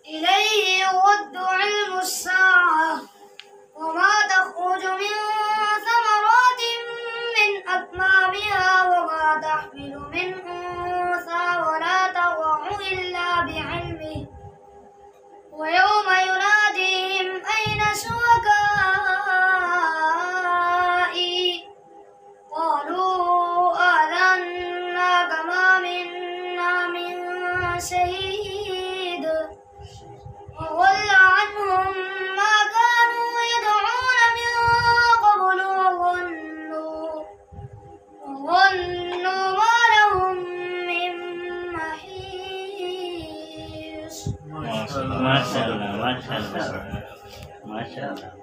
إليه يرد علم الساعة وما تخرج من ثمرات من أكمامها وما تحمل من أنثى ولا تضع إلا بعلمه ويوم يناديهم أين شركائي قالوا آذنا كما منا من شهيد وضل عنهم ما كانوا يدعون من قبل وظنوا ما لهم من محيص. ما شاء الله ما شاء الله ما شاء الله.